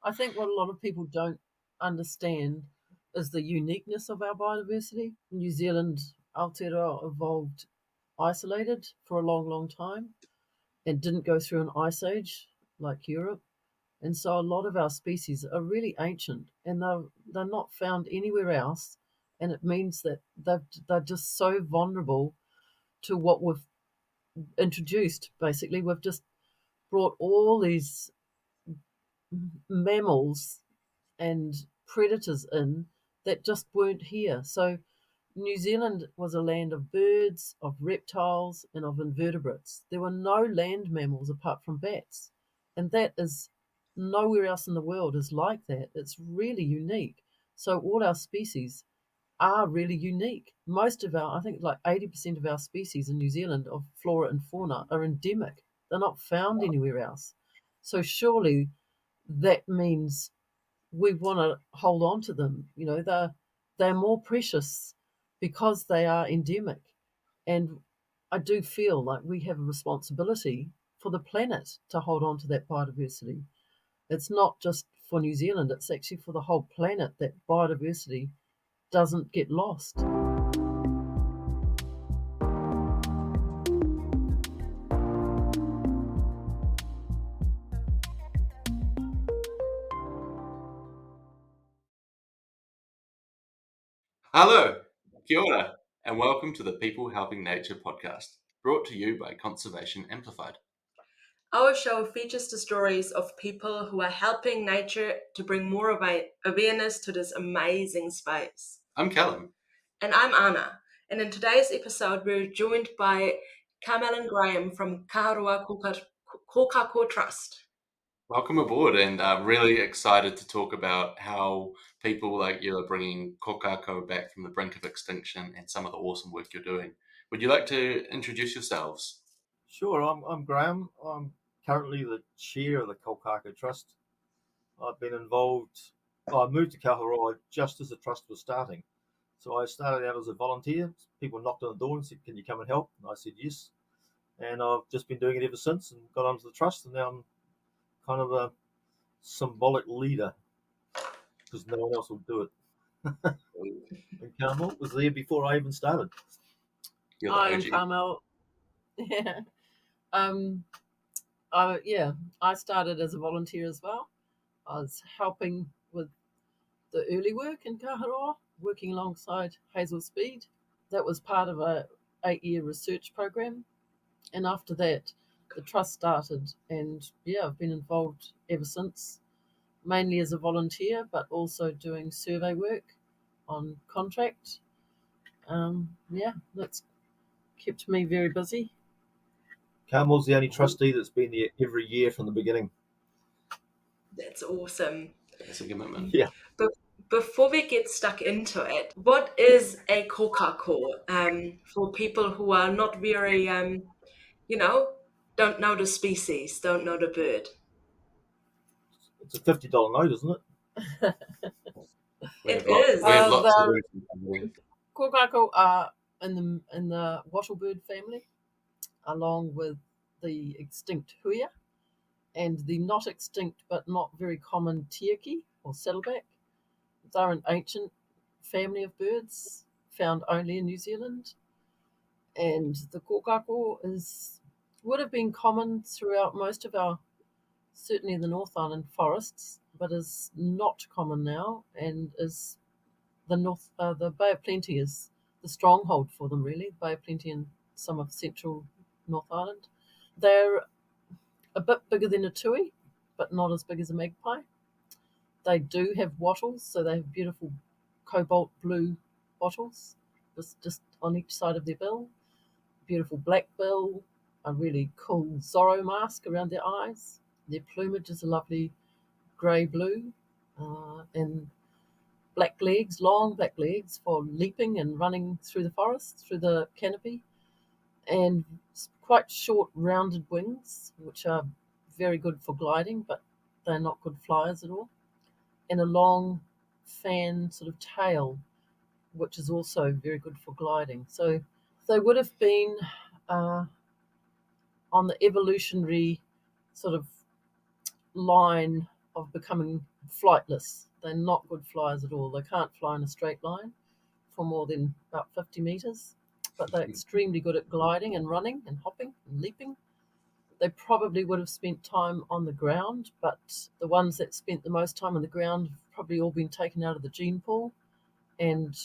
I think what a lot of people don't understand is the uniqueness of our biodiversity. New Zealand, Aotearoa evolved isolated for a long, long time and didn't go through an ice age like Europe. And so a lot of our species are really ancient and they're not found anywhere else. And it means that they're just so vulnerable to what we've introduced. Basically, we've just brought all these mammals and predators in that just weren't here. So New Zealand was a land of birds, of reptiles, and of invertebrates. There were no land mammals apart from bats. And that is nowhere else in the world is like that. It's really unique. So all our species are really unique. Most of our, I think like 80% of our species in New Zealand of flora and fauna are endemic. They're not found anywhere else. So surely that means we want to hold on to them. They're more precious because they are endemic, and I do feel like we have a responsibility for the planet to hold on to that biodiversity. It's not just for New Zealand; it's actually for the whole planet that biodiversity doesn't get lost. Hello, kia ora, and welcome to the People Helping Nature podcast, brought to you by Conservation Amplified. Our show features the stories of people who are helping nature to bring more awareness to this amazing space. I'm Callum. And I'm Anna. And in today's episode, we're joined by Carmel and Graeme from Kaharoa Kōkako Trust. Welcome aboard, and I'm really excited to talk about how people like you are bringing kōkako back from the brink of extinction and some of the awesome work you're doing. Would you like to introduce yourselves? Sure, I'm Graeme. I'm currently the chair of the Kōkako Trust. I've been involved. I moved to Kaharoa just as the trust was starting. So I started out as a volunteer. People knocked on the door and said, "Can you come and help?" And I said yes. And I've just been doing it ever since and got onto the trust. And now I'm kind of a symbolic leader because no one else will do it. And Carmel was there before I even started. You're the I am OG. Carmel. Yeah. I started as a volunteer as well. I was helping with the early work in Kaharoa, working alongside Hazel Speed. That was part of a 8-year research program. And after that, the trust started. And I've been involved ever since, mainly as a volunteer, but also doing survey work on contract. That's kept me very busy. Carmel's the only trustee that's been there every year from the beginning. That's awesome. That's a commitment. Yeah. But before we get stuck into it, what is a kōkako for people who are not very, don't know the species, don't know the bird? It's a $50 note, isn't it? We It have lots, is. we have lots of The work. kōkako are in the wattlebird family, along with the extinct huia and the not extinct but not very common tiaki or saddleback. They're an ancient family of birds found only in New Zealand, and the kōkako would have been common throughout most of our, certainly the North Island forests, but is not common now, and is the Bay of Plenty is the stronghold for them, really. Bay of Plenty and some of central North Island. They're a bit bigger than a tui, but not as big as a magpie. They do have wattles, so they have beautiful cobalt blue wattles, just on each side of their bill. Beautiful black bill, a really cool Zorro mask around their eyes. Their plumage is a lovely grey blue, and black legs, long black legs for leaping and running through the forest, through the canopy, and quite short rounded wings, which are very good for gliding, but they're not good flyers at all, and a long fan sort of tail, which is also very good for gliding. So they would have been on the evolutionary sort of line of becoming flightless. They're not good flyers at all. They can't fly in a straight line for more than about 50 meters, but they're extremely good at gliding and running and hopping and leaping. They probably would have spent time on the ground, but the ones that spent the most time on the ground have probably all been taken out of the gene pool, and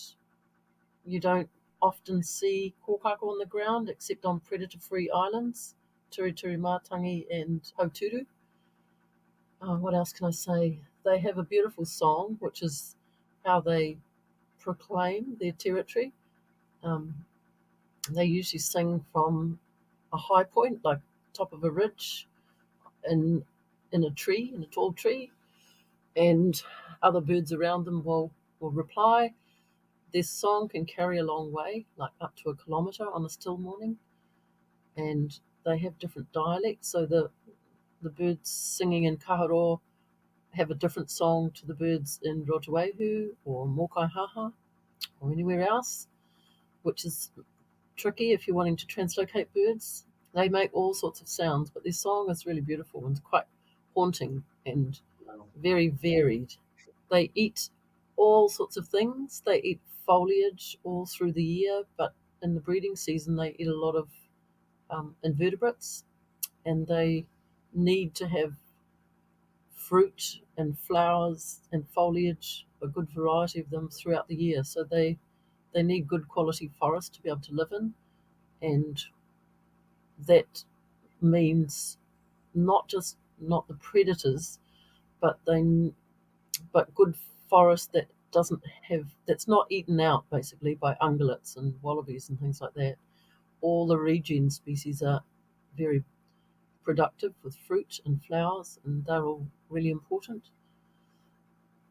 you don't often see kōkako on the ground except on predator-free islands, Turituri Mātangi and Hauturu. What else can I say? They have a beautiful song, which is how they proclaim their territory. They usually sing from a high point, like top of a ridge, in a tree, in a tall tree, and other birds around them will reply. This song can carry a long way, like up to 1 kilometre on a still morning, and they have different dialects. So the birds singing in Kaharoa have a different song to the birds in Rotoehu or Mokaihaha or anywhere else, which is tricky if you're wanting to translocate birds. They make all sorts of sounds, but their song is really beautiful and quite haunting and very varied. They eat all sorts of things. They eat foliage all through the year, but in the breeding season they eat a lot of invertebrates, and they need to have fruit and flowers and foliage, a good variety of them throughout the year. So they need good quality forest to be able to live in, and that means not the predators, but good forest that's not eaten out basically by ungulates and wallabies and things like that. All the regen species are very productive with fruit and flowers, and they're all really important.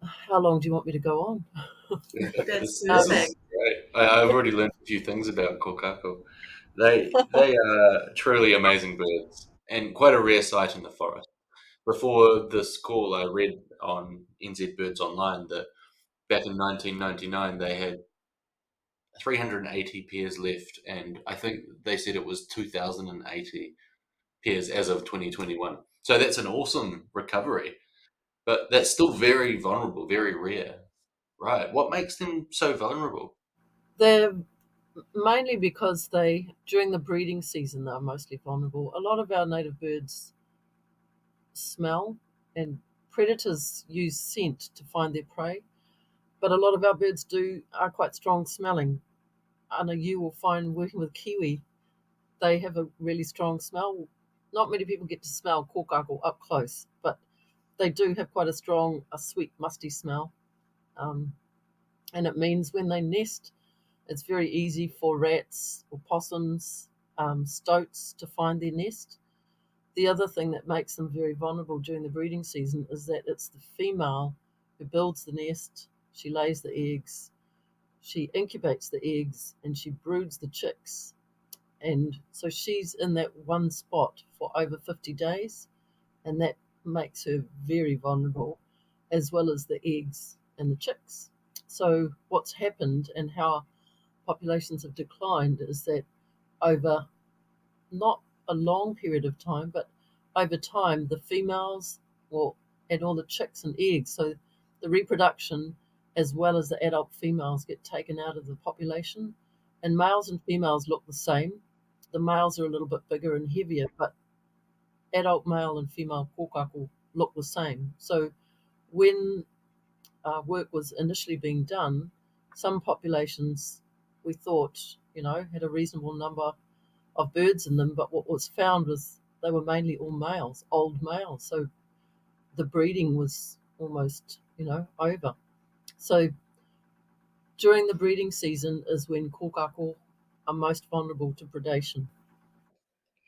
How long do you want me to go on? That's This perfect. is great. I've already learned a few things about kōkako. They are truly amazing birds and quite a rare sight in the forest. Before this call, I read on NZ Birds Online that back in 1999 they had 380 pairs left, and I think they said it was 2,080 pairs as of 2021. So that's an awesome recovery, but that's still very vulnerable, very rare. Right. What makes them so vulnerable? They're mainly because during the breeding season, they're mostly vulnerable. A lot of our native birds smell, and predators use scent to find their prey, but a lot of our birds are quite strong smelling. I know you will find working with kiwi, they have a really strong smell. Not many people get to smell kōkako up close, but they do have quite a sweet, musty smell. And it means when they nest, it's very easy for rats or possums, stoats to find their nest. The other thing that makes them very vulnerable during the breeding season is that it's the female who builds the nest. She lays the eggs, she incubates the eggs, and she broods the chicks. And so she's in that one spot for over 50 days, and that makes her very vulnerable, as well as the eggs and the chicks. So what's happened and how populations have declined is that over not a long period of time, but over time, the females and all the chicks and eggs, so the reproduction as well as the adult females get taken out of the population, and males and females look the same. The males are a little bit bigger and heavier, but adult male and female kōkako look the same. So when work was initially being done, some populations we thought, had a reasonable number of birds in them, but what was found was they were mainly all males, old males. So the breeding was almost, over. So during the breeding season is when kōkako are most vulnerable to predation.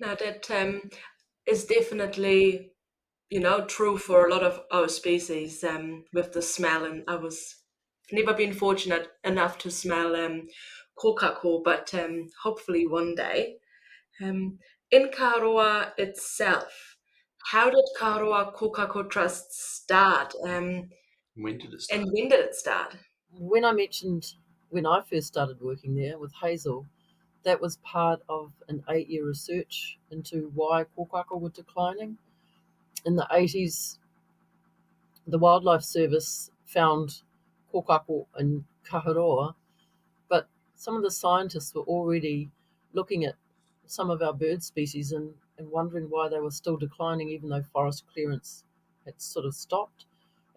Now that is definitely, true for a lot of our species with the smell. And never been fortunate enough to smell kōkako, but hopefully one day. In Kaharoa itself, how did Kaharoa Kōkako Trust start? When did it start? And when did it start? When I mentioned when I first started working there with Hazel, that was part of an 8-year research into why kōkako were declining. In the 80s, the Wildlife Service found kōkako in Kaharoa, but some of the scientists were already looking at some of our bird species and wondering why they were still declining, even though forest clearance had sort of stopped.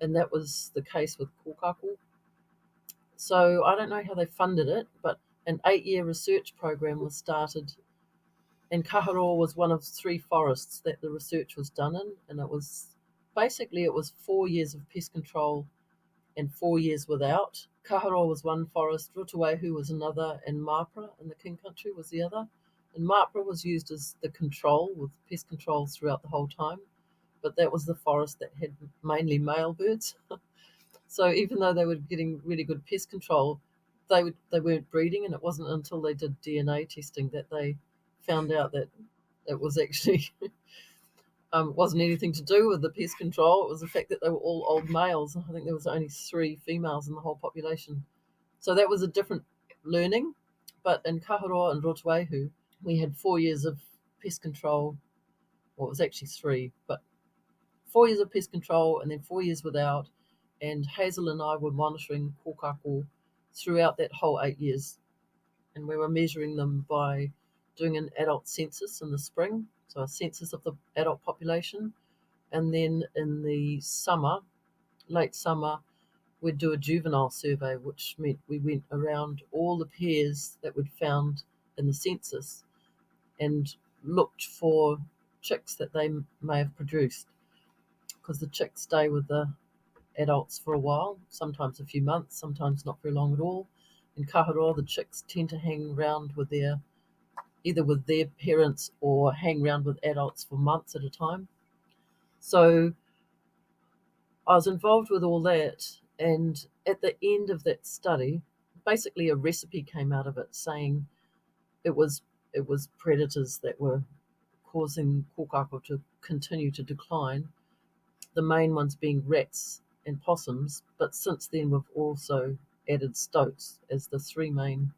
And that was the case with kōkako. So I don't know how they funded it, but an 8-year research program was started, and Kaharoa was one of 3 forests that the research was done in, and it was 4 years of pest control and 4 years without. Kaharoa was one forest, Rotoehu was another, and Mapara in the King Country was the other. And Mapara was used as the control, with pest control throughout the whole time, but that was the forest that had mainly male birds. So even though they were getting really good pest control, they weren't breeding, and it wasn't until they did DNA testing that they found out that it was actually wasn't anything to do with the pest control. It was the fact that they were all old males. I think there was only 3 females in the whole population. So that was a different learning. But in Kaharoa and Rotoehu, we had 4 years of pest control. Well, it was actually 3, but 4 years of pest control and then 4 years without. And Hazel and I were monitoring kōkako throughout that whole 8 years. And we were measuring them by doing an adult census in the spring, so a census of the adult population. And then in the summer, late summer, we'd do a juvenile survey, which meant we went around all the pairs that we'd found in the census and looked for chicks that they may have produced, because the chicks stay with the adults for a while, sometimes a few months, sometimes not very long at all. In Kaharoa, the chicks tend to hang around with either with their parents or hang around with adults for months at a time. So I was involved with all that, and at the end of that study, basically a recipe came out of it saying it was predators that were causing kōkako to continue to decline, the main ones being rats and possums, but since then we've also added stoats as the 3 main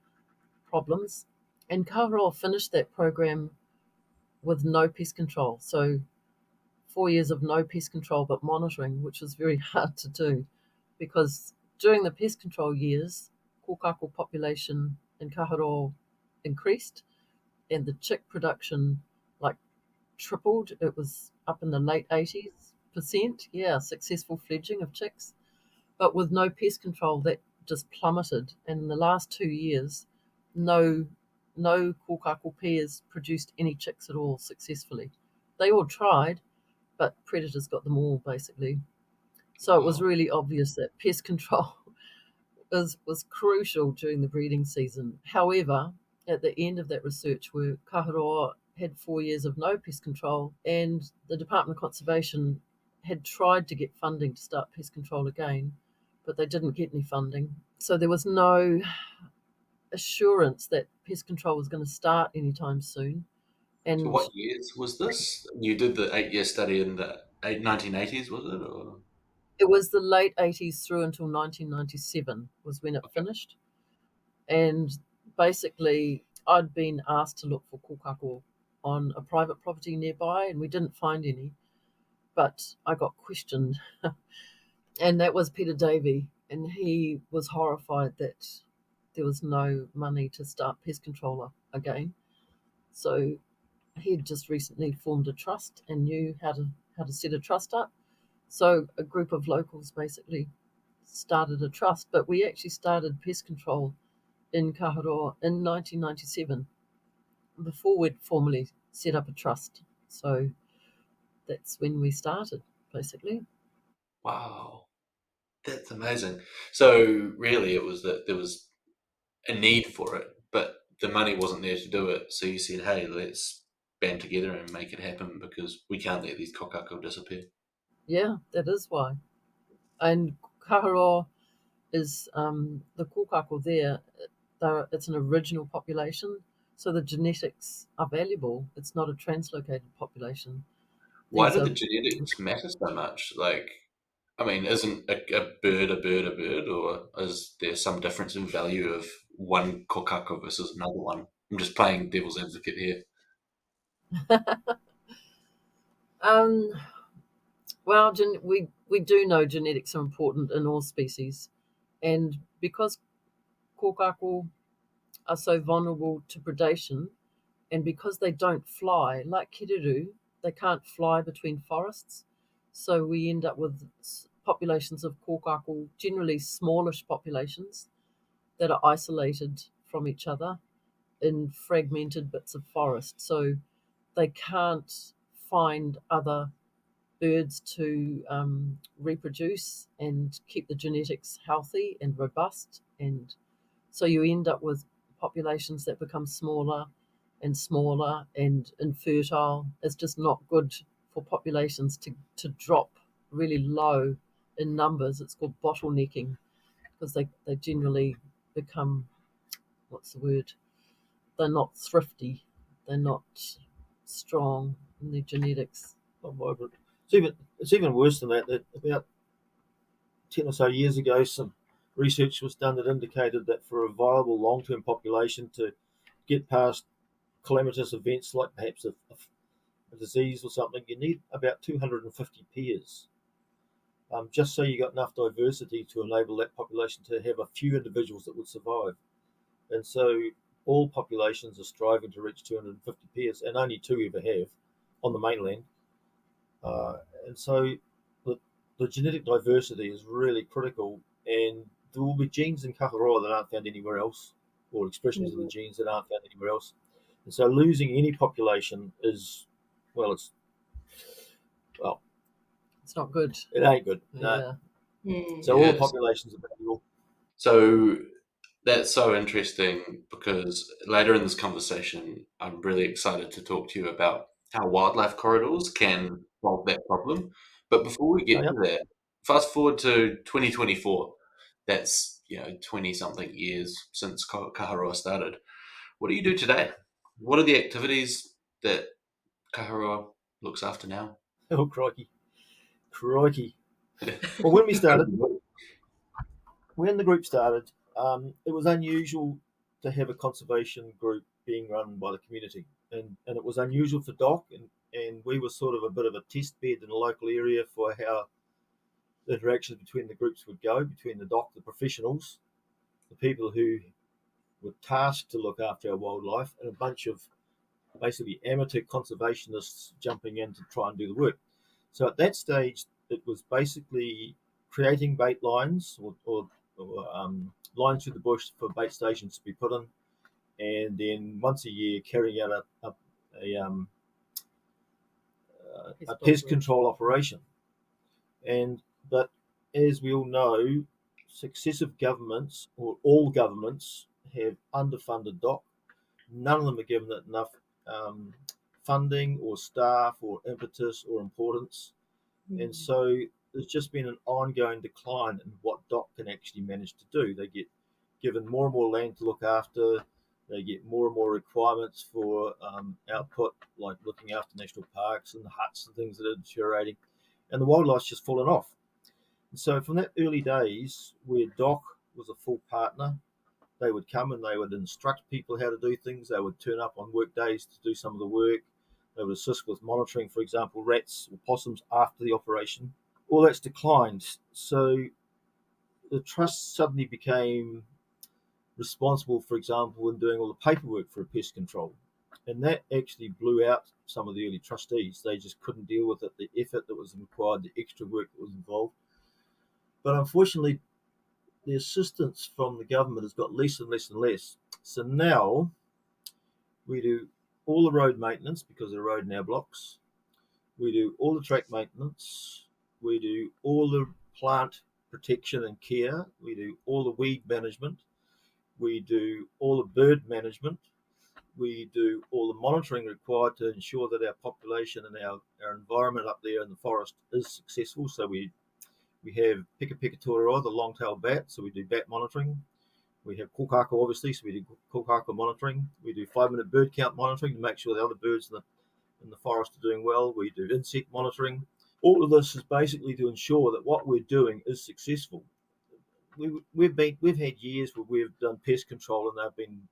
problems. And Kaharoa finished that program with no pest control, so 4 years of no pest control but monitoring, which was very hard to do, because during the pest control years, kōkako population in Kaharoa increased, and the chick production tripled. It was up in the late 80%. Yeah, successful fledging of chicks. But with no pest control, that just plummeted. And in the last 2 years, no kōkako pairs produced any chicks at all successfully. They all tried, but predators got them all, basically. So it was really obvious that pest control was crucial during the breeding season. However, at the end of that research, where Kaharoa had 4 years of no pest control, and the Department of Conservation had tried to get funding to start pest control again, but they didn't get any funding. So there was no assurance that pest control was going to start anytime soon. And so what years was this? You did the 8-year study in the 1980s, was it? Or? It was the late 80s through until 1997 was when it finished. And basically, I'd been asked to look for kōkako on a private property nearby, and we didn't find any. But I got questioned, and that was Peter Davey, and he was horrified that there was no money to start pest control again. So he'd just recently formed a trust and knew how to set a trust up. So a group of locals basically started a trust, but we actually started pest control in Kaharoa in 1997, before we'd formally set up a trust. So that's when we started, basically. Wow, that's amazing. So really, it was that there was a need for it, but the money wasn't there to do it. So you said, "Hey, let's band together and make it happen, because we can't let these kōkako disappear." Yeah, that is why. And Kaharoa is the kōkako there. It's an original population, so the genetics are valuable. It's not a translocated population. Why These do are, the genetics matter so much? Like, I mean, isn't a bird a bird a bird, or is there some difference in value of one kōkako versus another one? I'm just playing devil's advocate here. um, Well, we do know genetics are important in all species, and because kōkako are so vulnerable to predation, and because they don't fly like kiriru, they can't fly between forests, so we end up with populations of kōkako, generally smallish populations that are isolated from each other in fragmented bits of forest. So they can't find other birds to reproduce and keep the genetics healthy and robust. And so you end up with populations that become smaller and smaller and infertile. It's just not good for populations to drop really low in numbers. It's called bottlenecking because they generally become, what's the word? They're not thrifty. They're not strong in their genetics. Not vibrant. It's even worse than that. That about 10 or so years ago, some research was done that indicated that for a viable long-term population to get past calamitous events like perhaps a disease or something, you need about 250 pairs, just so you got enough diversity to enable that population to have a few individuals that would survive. And so all populations are striving to reach 250 pairs, and only two ever have on the mainland. And so the genetic diversity is really critical, and there will be genes in Kaharoa that aren't found anywhere else, or expressions of the genes that aren't found anywhere else. And so losing any population is, well, it's not good. It ain't good. No. Yeah. So all populations are valuable. So that's so interesting, because later in this conversation, I'm really excited to talk to you about how wildlife corridors can solve that problem. But before we get to that, fast forward to 2024. That's 20-something years since Kaharoa started. What do you do today? What are the activities that Kaharoa looks after now? Oh, crikey. Well, when the group started, it was unusual to have a conservation group being run by the community, and it was unusual for DOC, and we were sort of a bit of a test bed in a local area for how the interactions between the groups would go, between the DOC, the professionals, the people who were tasked to look after our wildlife, and a bunch of basically amateur conservationists jumping in to try and do the work. So at that stage, it was basically creating bait lines or lines through the bush for bait stations to be put in, and then once a year carrying out a pest control operation. But as we all know, successive governments, or all governments, have underfunded DOC. None of them are given it enough funding or staff or impetus or importance. And so there's just been an ongoing decline in what DOC can actually manage to do. They get given more and more land to look after. They get more and more requirements for output, like looking after national parks and the huts and things that are deteriorating. And the wildlife's just fallen off. And so from that early days, where DOC was a full partner, they would come and they would instruct people how to do things. They would turn up on work days to do some of the work. They would assist with monitoring, for example, rats or possums after the operation. All that's declined. So the trust suddenly became responsible, for example, in doing all the paperwork for pest control. And that actually blew out some of the early trustees. They just couldn't deal with it, the effort that was required, the extra work that was involved. But unfortunately, the assistance from the government has got less and less and less. So now we do all the road maintenance because of the road in our blocks. We do all the track maintenance. We do all the plant protection and care. We do all the weed management. We do all the bird management. We do all the monitoring required to ensure that our population and our environment up there in the forest is successful. So we have Pikapikatoroa, the long-tailed bat, so we do bat monitoring. We have kōkako, obviously, so we do kōkako monitoring. We do 5-minute bird count monitoring to make sure the other birds in the forest are doing well. We do insect monitoring. All of this is basically to ensure that what we're doing is successful. We've had years where we've done pest control and they've been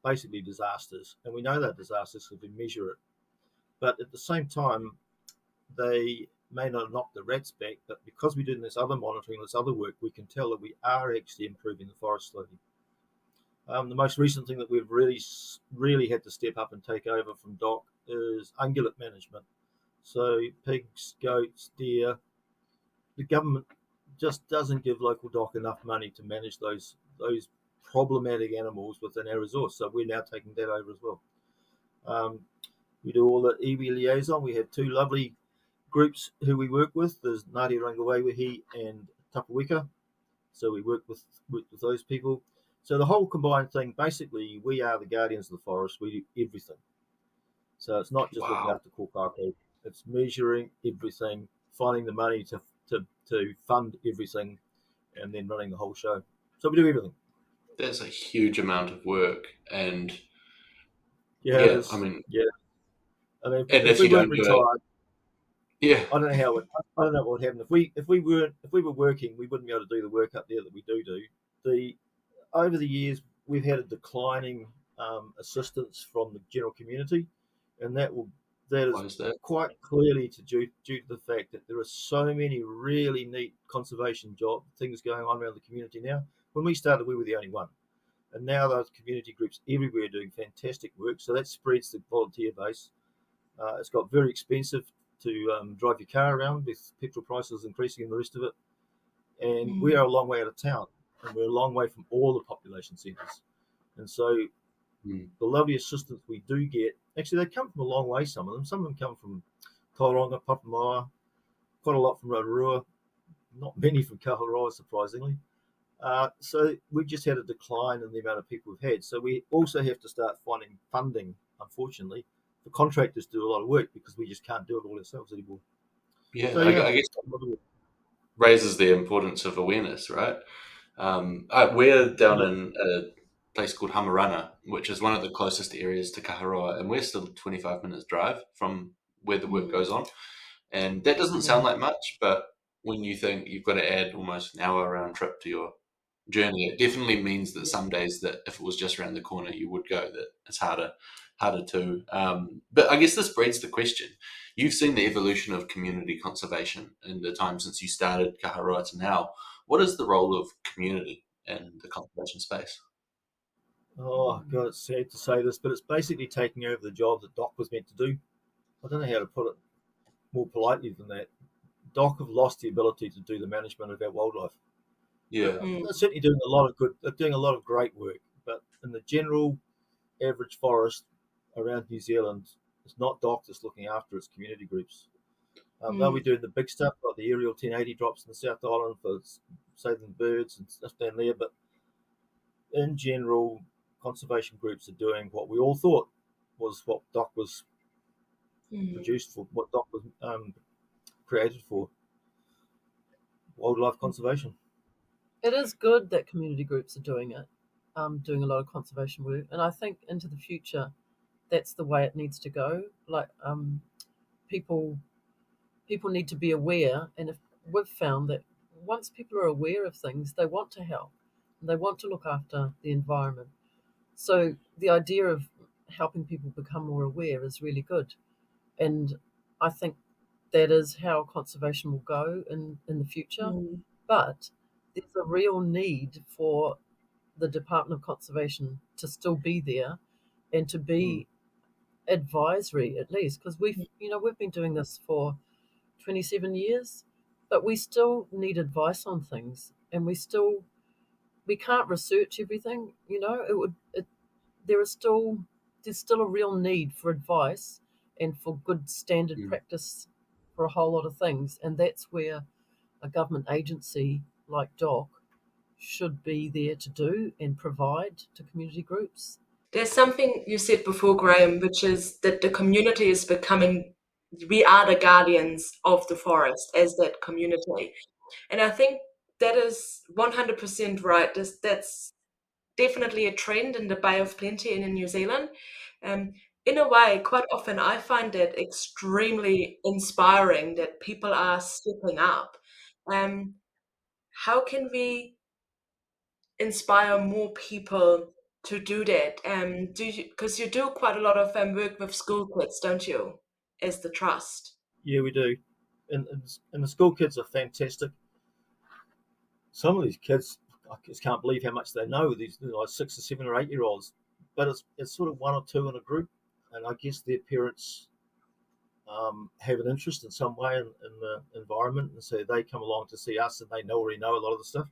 basically disasters, and we know they're disasters because we measure it. But at the same time, they may not knock the rats back, but because we're doing this other monitoring, this other work, we can tell that we are actually improving the forest slowly. The most recent thing that we've really had to step up and take over from DOC is ungulate management. So pigs, goats, deer. The government just doesn't give local DOC enough money to manage those problematic animals within our resource. So we're now taking that over as well. We do all the iwi liaison. We have two lovely groups who we work with. There's Ngāti Rangawaiwahi and Tapawika. So we work with those people. So the whole combined thing, basically, we are the guardians of the forest. We do everything. So it's not just looking after kōkako. It's measuring everything, finding the money to fund everything, and then running the whole show. So we do everything. That's a huge amount of work, and I mean, if we weren't retired, I don't know what would happen if we were working. We wouldn't be able to do the work up there that we do. Over the years, we've had a declining assistance from the general community, and that is quite clearly due to the fact that there are so many really neat conservation things going on around the community now. When we started, we were the only one, and now those community groups everywhere are doing fantastic work. So that spreads the volunteer base. It's got very expensive to drive your car around with petrol prices increasing and the rest of it, and we are a long way out of town, and we're a long way from all the population centres. And so the lovely assistance we do get, actually they come from a long way, some of them come from Tauranga, Papamoa, quite a lot from Rotorua, not many from Kaharoa, surprisingly. So we've just had a decline in the amount of people we've had. So we also have to start finding funding, unfortunately, for contractors to do a lot of work because we just can't do it all ourselves anymore. Yeah, so, I guess raises the importance of awareness, right? We're down in a place called Hamarana, which is one of the closest areas to Kaharoa, and we're still 25 minutes drive from where the work goes on. And that doesn't sound like much, but when you think you've got to add almost an hour round trip to your journey, it definitely means that some days that if it was just around the corner, you would go, that it's harder to. But I guess this breeds the question. You've seen the evolution of community conservation in the time since you started Kaharoa to now. What is the role of community in the conservation space? Oh, God, it's sad to say this, but it's basically taking over the job that DOC was meant to do. I don't know how to put it more politely than that. DOC have lost the ability to do the management of our wildlife. Yeah. They're certainly doing a lot of good. They're doing a lot of great work, but in the general average forest around New Zealand, it's not DOC that's looking after its community groups. They'll be doing the big stuff like the aerial 1080 drops in the South Island for saving birds and stuff down there, but in general, conservation groups are doing what we all thought was what DOC was produced for, what DOC was created for: wildlife conservation. It is good that community groups are doing it, doing a lot of conservation work, and I think into the future, that's the way it needs to go. Like people need to be aware, and if we've found that once people are aware of things, they want to help, and they want to look after the environment. So the idea of helping people become more aware is really good, and I think that is how conservation will go in the future. But there's a real need for the Department of Conservation to still be there and to be advisory, at least, because we've been doing this for 27 years, but we still need advice on things, and we can't research everything. There's still a real need for advice and for good standard practice for a whole lot of things, and that's where a government agency like DOC should be there to do and provide to community groups. There's something you said before, Graeme, which is that the community is becoming, we are the guardians of the forest as that community. And I think that is 100% right. That's definitely a trend in the Bay of Plenty and in New Zealand. In a way, quite often I find it extremely inspiring that people are stepping up. How can we inspire more people to do that? Because you do quite a lot of work with school kids, don't you, as the trust? Yeah, we do. and the school kids are fantastic. Some of these kids, I just can't believe how much they know. These 6 or 7 or 8-year-olds, but it's sort of 1 or 2 in a group, and I guess their parents have an interest in some way in the environment, and so they come along to see us, and they already know a lot of the stuff.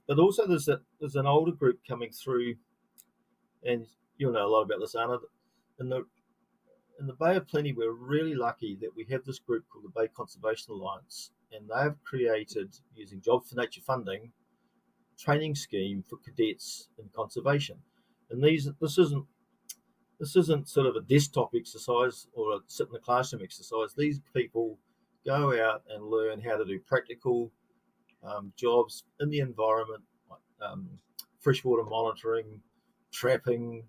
But also there's an older group coming through, and you'll know a lot about this, Anna. In the Bay of Plenty, we're really lucky that we have this group called the Bay Conservation Alliance, and they've created, using Jobs for Nature funding, a training scheme for cadets in conservation. And this isn't sort of a desktop exercise or a sit in the classroom exercise. These people go out and learn how to do practical jobs in the environment, like freshwater monitoring, trapping,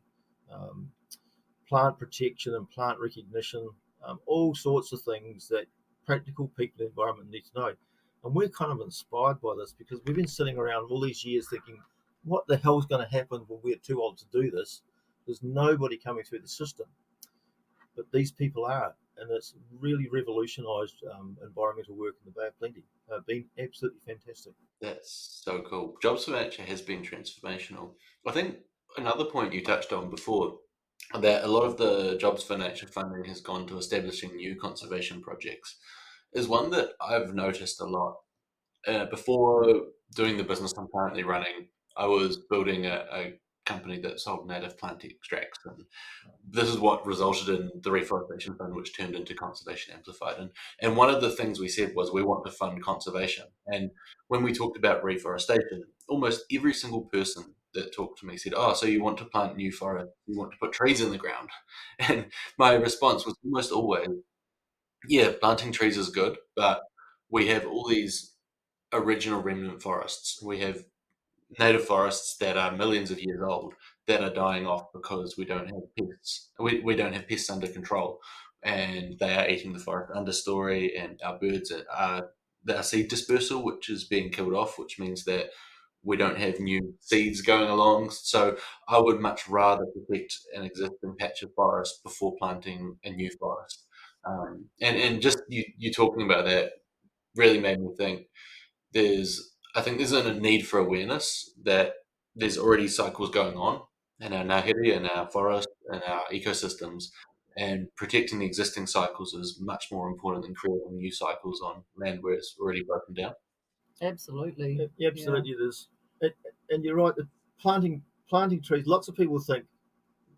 plant protection and plant recognition, all sorts of things that practical people in the environment need to know. And we're kind of inspired by this because we've been sitting around all these years thinking, what the hell's going to happen when we're too old to do this? There's nobody coming through the system. But these people are, and it's really revolutionised environmental work in the Bay of Plenty. They've been absolutely fantastic. That's so cool. Jobs for Nature has been transformational. I think another point you touched on before, that a lot of the Jobs for Nature funding has gone to establishing new conservation projects, is one that I've noticed a lot. Before doing the business I'm currently running, I was building a company that sold native plant extracts, and this is what resulted in the Reforestation Fund, which turned into Conservation Amplified. And one of the things we said was we want to fund conservation. And when we talked about reforestation, almost every single person that talked to me said, "Oh, so you want to plant new forest, you want to put trees in the ground." And my response was almost always, yeah, planting trees is good, but we have all these original remnant forests. We have native forests that are millions of years old that are dying off because we don't have pests. We don't have pests under control, and they are eating the forest understory, and our birds are seed dispersal, which is being killed off, which means that we don't have new seeds going along. So I would much rather protect an existing patch of forest before planting a new forest. And just you talking about that really made me think I think there's a need for awareness that there's already cycles going on in our ngahere and our forest and our ecosystems, and protecting the existing cycles is much more important than creating new cycles on land where it's already broken down. Absolutely. Absolutely, it is. And you're right. Planting trees. Lots of people think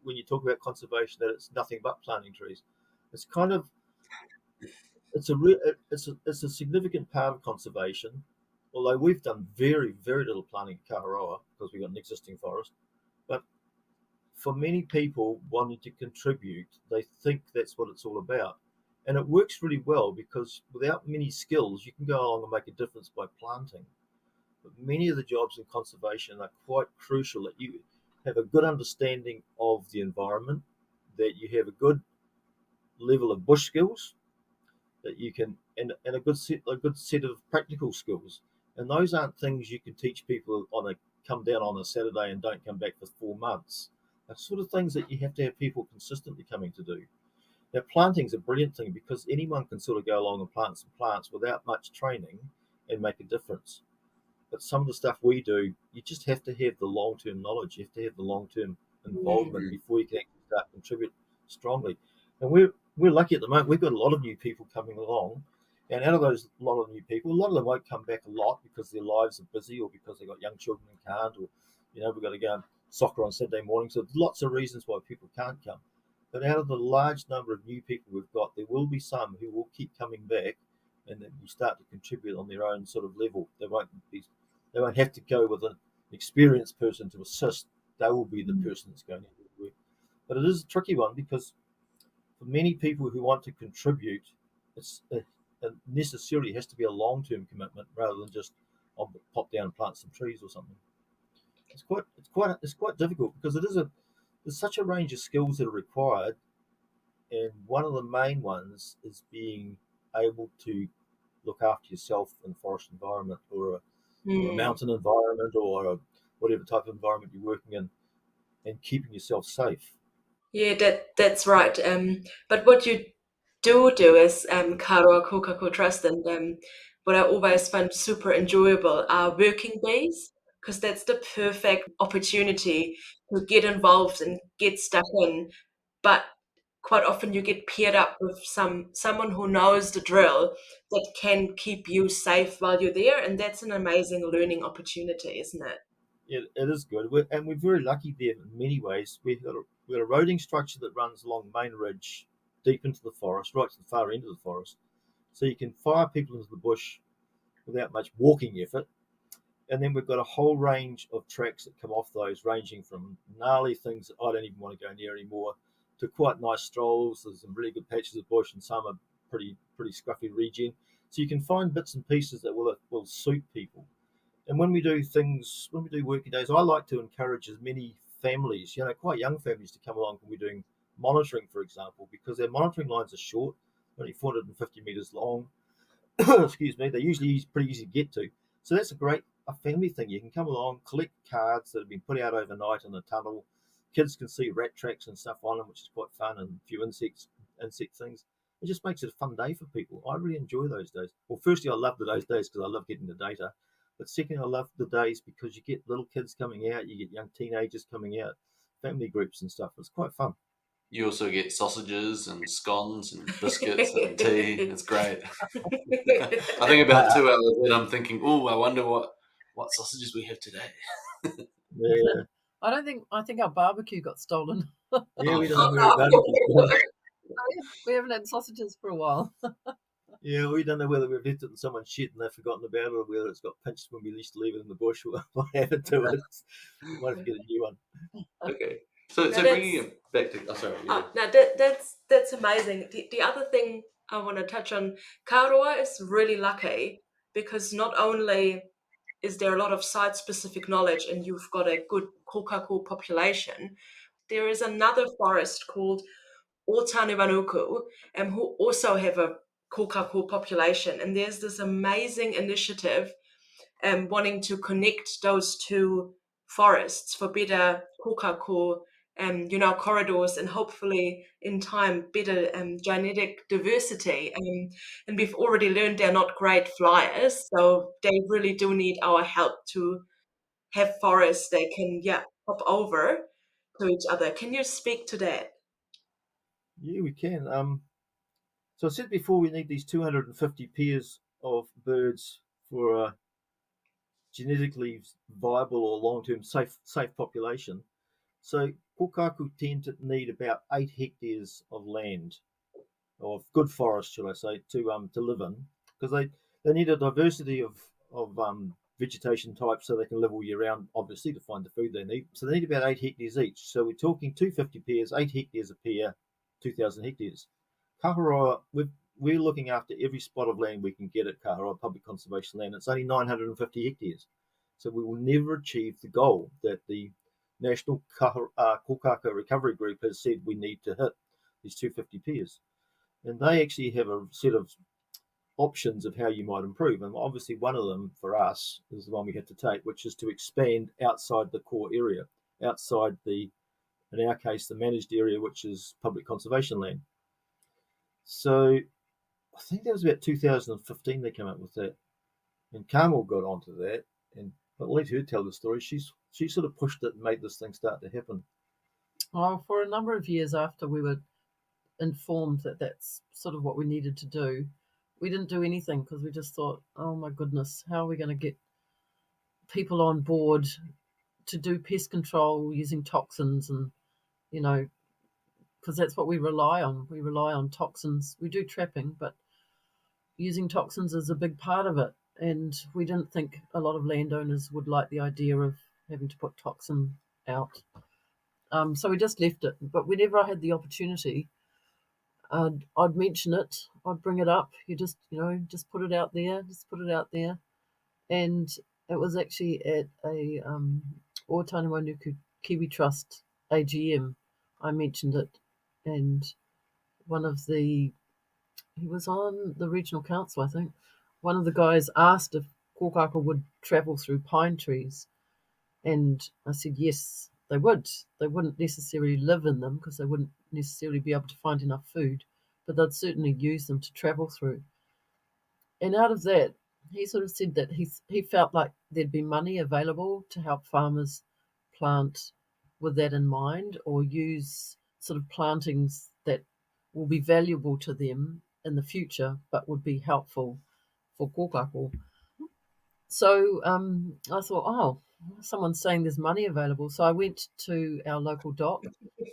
when you talk about conservation that it's nothing but planting trees. It's kind of it's a significant part of conservation. Although we've done very little planting in Kaharoa because we've got an existing forest, but for many people wanting to contribute, they think that's what it's all about. And it works really well because without many skills, you can go along and make a difference by planting. But many of the jobs in conservation are quite crucial that you have a good understanding of the environment, that you have a good level of bush skills, that you can, and a good set of practical skills. And those aren't things you can teach people come down on a Saturday and don't come back for 4 months. They're sort of things that you have to have people consistently coming to do. Now, planting's a brilliant thing because anyone can sort of go along and plant some plants without much training and make a difference. But some of the stuff we do, you just have to have the long-term knowledge. You have to have the long-term involvement before you can actually start contribute strongly. And we're lucky at the moment. We've got a lot of new people coming along, and out of those lot of new people, a lot of them won't come back a lot because their lives are busy or because they've got young children and can't, or we've got to go and soccer on Saturday morning. So there's lots of reasons why people can't come. But out of the large number of new people we've got, there will be some who will keep coming back, and then will start to contribute on their own sort of level. They won't have to go with an experienced person to assist. They will be the person that's going to do the work. But it is a tricky one because for many people who want to contribute, it necessarily has to be a long-term commitment rather than just pop down and plant some trees or something. It's quite difficult because there's such a range of skills that are required, and one of the main ones is being able to look after yourself in a forest environment or a mountain environment or whatever type of environment you're working in, and keeping yourself safe. Yeah, that's right. But what you do as Kaharoa Kōkako Trust, and what I always find super enjoyable are working days, because that's the perfect opportunity to get involved and get stuck in. But quite often you get paired up with someone who knows the drill that can keep you safe while you're there, and that's an amazing learning opportunity, isn't it? It is good, we're very lucky there in many ways. We've got a roading structure that runs along Main Ridge, deep into the forest, right to the far end of the forest. So you can fire people into the bush without much walking effort. And then we've got a whole range of tracks that come off those, ranging from gnarly things that I don't even want to go near anymore to quite nice strolls. There's some really good patches of bush, and some are pretty scruffy regen. So you can find bits and pieces that will suit people. And when we do working days, I like to encourage as many families, quite young families, to come along when we're doing monitoring, for example, because their monitoring lines are short, only 450 meters long. Excuse me. They're usually pretty easy to get to. So that's a family thing. You can come along, collect cards that have been put out overnight in a tunnel. Kids can see rat tracks and stuff on them, which is quite fun, and a few insect things. It just makes it a fun day for people. I really enjoy those days. Well, firstly, I love those days because I love getting the data. But secondly, I love the days because you get little kids coming out, you get young teenagers coming out, family groups and stuff. It's quite fun. You also get sausages and scones and biscuits and tea. It's great. I think about 2 hours in, I'm thinking, oh, I wonder what sausages we have today. Yeah. I think our barbecue got stolen. Yeah, we don't know where about it. We haven't had sausages for a while. Yeah, we don't know whether we've left it in someone's shit and they've forgotten about it, or whether it's got pinched when we used to leave it in the bush, or what happened to it. We might have to get a new one. Okay. So Now bringing it back to... Oh, sorry. Yeah. now that's amazing. The other thing I want to touch on, Kaharoa is really lucky because not only is there a lot of site-specific knowledge and you've got a good kōkako population, there is another forest called Ōtānewanuku, who also have a kōkako population. And there's this amazing initiative wanting to connect those two forests for better kōkako, corridors, and hopefully in time better genetic diversity. And we've already learned they're not great flyers, so they really do need our help to have forests they can hop over to each other. Can you speak to that? Yeah, we can. So I said before, we need these 250 pairs of birds for a genetically viable or long-term safe population. So kōkako tend to need about 8 hectares of land, or good forest, should I say, to live in, because they need a diversity of vegetation types so they can live all year round, obviously, to find the food they need. So they need about 8 hectares each. So we're talking 250 pairs, 8 hectares a pair, 2,000 hectares. Kaharoa, we're looking after every spot of land we can get at Kaharoa Public Conservation Land. It's only 950 hectares. So we will never achieve the goal that the National Kōkako Recovery Group has said we need to hit, these 250 pairs. And they actually have a set of options of how you might improve. And obviously one of them for us is the one we have to take, which is to expand outside the core area, outside in our case, the managed area, which is public conservation land. So I think that was about 2015 they came up with that. And Carmel got onto that, but I'll let her tell the story. She sort of pushed it and made this thing start to happen. Well, for a number of years after we were informed that that's sort of what we needed to do, we didn't do anything because we just thought, oh my goodness, how are we going to get people on board to do pest control using toxins? And, because that's what we rely on. We rely on toxins. We do trapping, but using toxins is a big part of it. And we didn't think a lot of landowners would like the idea of having to put toxin out. So we just left it. But whenever I had the opportunity, I'd mention it. I'd bring it up. You just put it out there. Just put it out there. And it was actually at a Ōtānewanuku Kiwi Trust AGM. I mentioned it, and he was on the regional council, I think. One of the guys asked if kōkako would travel through pine trees, and I said yes, they would. They wouldn't necessarily live in them because they wouldn't necessarily be able to find enough food, but they'd certainly use them to travel through. And out of that, he sort of said that he felt like there'd be money available to help farmers plant with that in mind, or use sort of plantings that will be valuable to them in the future, but would be helpful for kōkako. So I thought, oh, someone's saying there's money available. So I went to our local doc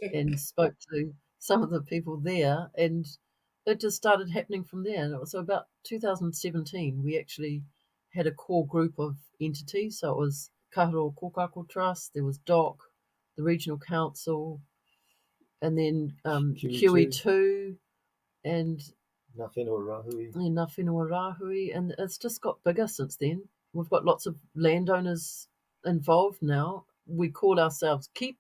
and spoke to some of the people there, and it just started happening from there. So about 2017, we actually had a core group of entities. So it was Kaharoa Kōkako Trust, there was DOC, the Regional Council, and then QE2, and Ngā Whenua Rāhui. Ngā Whenua Rāhui, and it's just got bigger since then. We've got lots of landowners involved now. We call ourselves KEEP,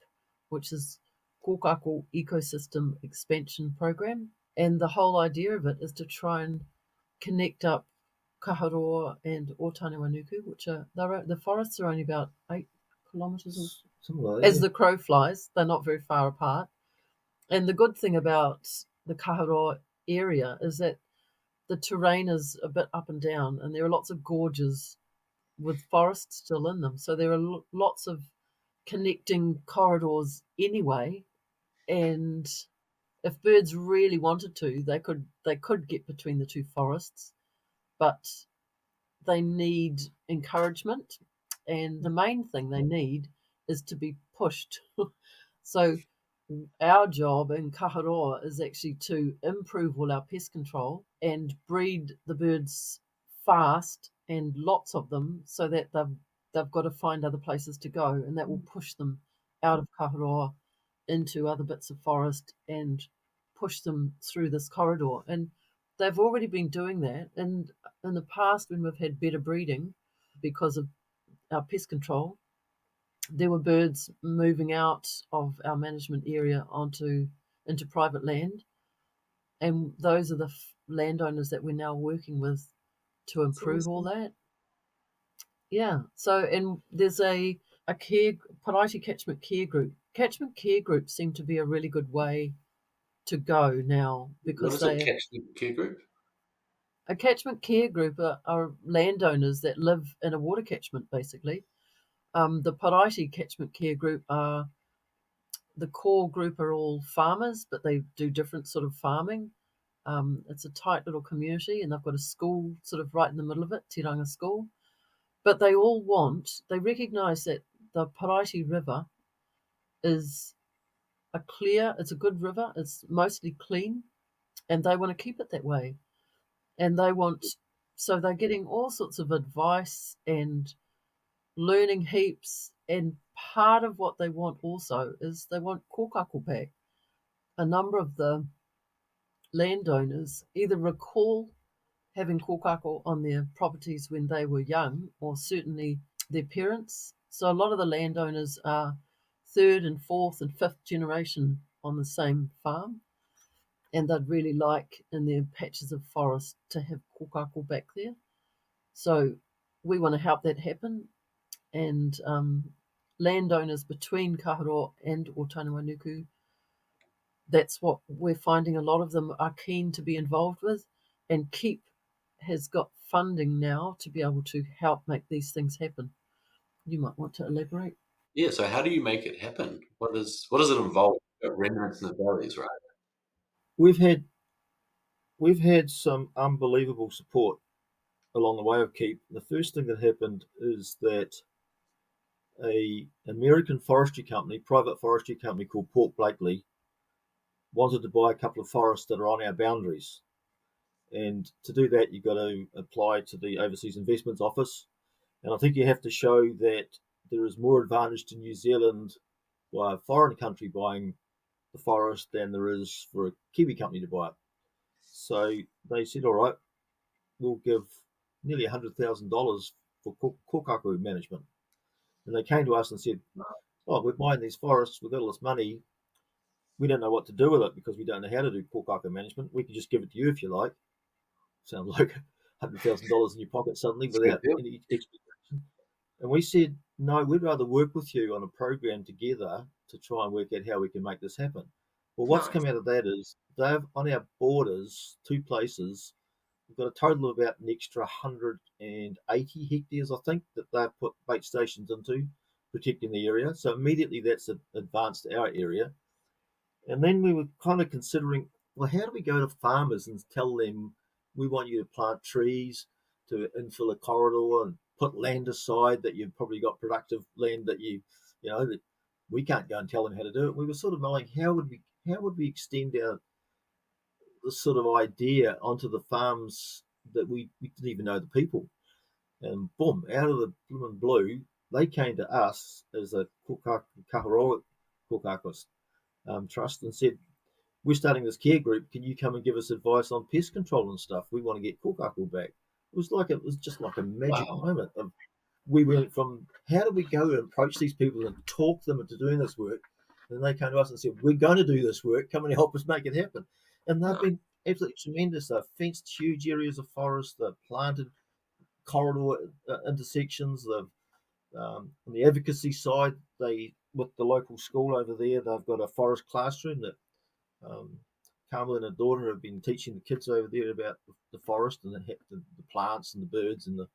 which is Kōkako Ecosystem Expansion Program. And the whole idea of it is to try and connect up Kaharoa and Ōtānewanuku, which are, the forests are only about 8 kilometres as the crow flies. They're not very far apart. And the good thing about the Kaharoa area is that the terrain is a bit up and down, and there are lots of gorges with forests still in them. So there are lots of connecting corridors anyway, and if birds really wanted to, they could get between the two forests, but they need encouragement, and the main thing they need is to be pushed. So our job in Kaharoa is actually to improve all our pest control and breed the birds fast and lots of them, so that they've got to find other places to go, and that will push them out of Kaharoa into other bits of forest and push them through this corridor. And they've already been doing that. And in the past, when we've had better breeding because of our pest control, there were birds moving out of our management area into private land, and those are the landowners that we're now working with to improve all that. Yeah. So, and there's a Paraiti catchment care group. Catchment care groups seem to be a really good way to go now, because what is a catchment care group? A catchment care group are landowners that live in a water catchment, basically. The Paraiti catchment care group are, the core group are all farmers, but they do different sort of farming. It's a tight little community, and they've got a school sort of right in the middle of it, Tiranga School. But they recognise that the Paraiti River is it's a good river, it's mostly clean, and they want to keep it that way. And so they're getting all sorts of advice and learning heaps, and part of what they want also is they want kōkako back. A number of the landowners either recall having kōkako on their properties when they were young, or certainly their parents. So a lot of the landowners are 3rd and 4th and 5th generation on the same farm, and they'd really like in their patches of forest to have kōkako back there. So we want to help that happen, and landowners between Kaharoa and Ōtānewanuku, that's what we're finding a lot of them are keen to be involved with, and KEEP has got funding now to be able to help make these things happen. You might want to elaborate. Yeah, so how do you make it happen? What does it involve? Remnants in the valleys, right? We've had some unbelievable support along the way of KEEP. The first thing that happened is that a American forestry company, private forestry company called Port Blakely, wanted to buy a couple of forests that are on our boundaries. And to do that, you've got to apply to the Overseas Investments Office. And I think you have to show that there is more advantage to New Zealand by a foreign country buying the forest than there is for a Kiwi company to buy it. So they said, all right, we'll give nearly $100,000 for kōkako management. And they came to us and said, oh, we're buying these forests, we've got all this money, we don't know what to do with it because we don't know how to do kōkako management. We can just give it to you if you like. Sounds like $100,000 in your pocket suddenly without any expectation. And we said, no, we'd rather work with you on a program together to try and work out how we can make this happen. Well, what's Nice. come out of that is they've on our borders, 2 places, we've got a total of about an extra 180 hectares, I think, that they've put bait stations into, protecting the area. So immediately that's advanced our area. And then we were kind of considering, well, how do we go to farmers and tell them we want you to plant trees, to infill a corridor and put land aside that you've probably got productive land that that we can't go and tell them how to do it. We were sort of knowing how would we extend our this sort of idea onto the farms that we didn't even know the people. And boom, out of the blue, they came to us as a Kaharoa Kōkako Trust and said, we're starting this care group. Can you come and give us advice on pest control and stuff? We want to get kōkako back. It was just like a magic moment. We went from how do we go and approach these people and talk them into doing this work, and they came to us and said, we're going to do this work. Come and help us make it happen. And they've been absolutely tremendous. They've fenced huge areas of forest. They've planted corridor intersections. They've on the advocacy side, they with the local school over there, they've got a forest classroom that Carmel and her daughter have been teaching the kids over there about the forest and the plants and the birds and the